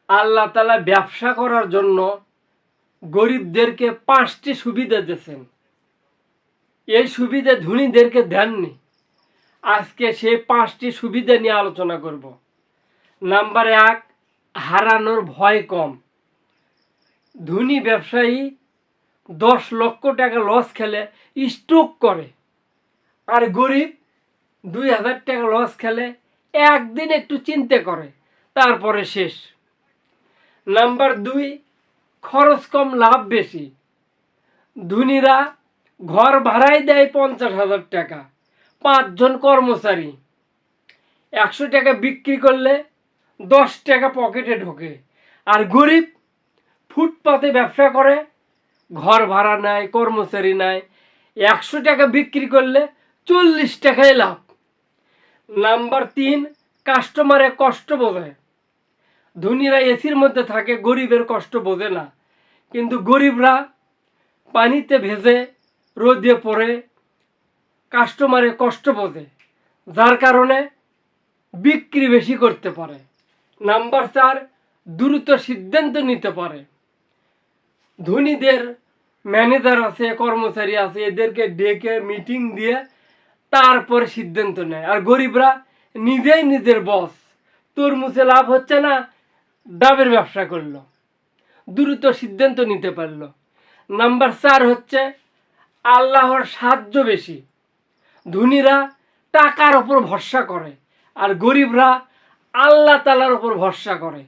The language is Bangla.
আল্লাহ তাআলা ব্যবসা করার জন্য গরিবদেরকে 5টি সুবিধা দিয়েছেন। এই সুবিধা ধনীদেরকে দেননি। আজকে সেই 5টি সুবিধা নিয়ে আলোচনা করব। নাম্বার 1, হারানোর ভয় কম। ধনী ব্যবসায়ী 10 লক্ষ টাকা লস খেলে স্ট্রোক করে, আর গরিব 2000 টাকা লস খেলে একদিন একটু চিন্তা করে, তারপরে শেষ। নাম্বার 2, খরচ কম লাভ বেশি। ধনীরা ঘর ভাড়াই দেয় 50,000 টাকা, 5 জন কর্মচারী। 100 টাকা বিক্রি করলে 10 টাকা পকেটে ঢোকে। আর গরিব ফুটপাতে ব্যবসা করে, ঘর ভাড়া নেয়, কর্মচারী নেয়, 100 টাকা বিক্রি করলে 40 টাকায় লাভ। নাম্বার 3, কাস্টমারে কষ্ট বোঝে। ধনীরা এসির মধ্যে থাকে, গরিবের কষ্ট বোঝে না। কিন্তু গরিবরা পানিতে ভেজে রোদে পড়ে, কাস্টমারে কষ্ট বোঝে, যার কারণে বিক্রি বেশি করতে পারে। নাম্বার 4, দ্রুত সিদ্ধান্ত নিতে পারে। ধনীদের ম্যানেজার আছে, কর্মচারী আছে, এদেরকে ডেকে মিটিং দিয়ে তারপরে সিদ্ধান্ত নেয়। আর গরিবরা নিজেই নিজের বস, তরমুজে লাভ হচ্ছে না, ডাবের ব্যবসা করলো, দ্রুত সিদ্ধান্ত নিতে পারলো। নাম্বার 4 হচ্ছে আল্লাহর সাহায্য বেশি। ধনীরা টাকার ওপর ভরসা করে, আর গরিবরা আল্লাহ তাআলার ওপর ভরসা করে।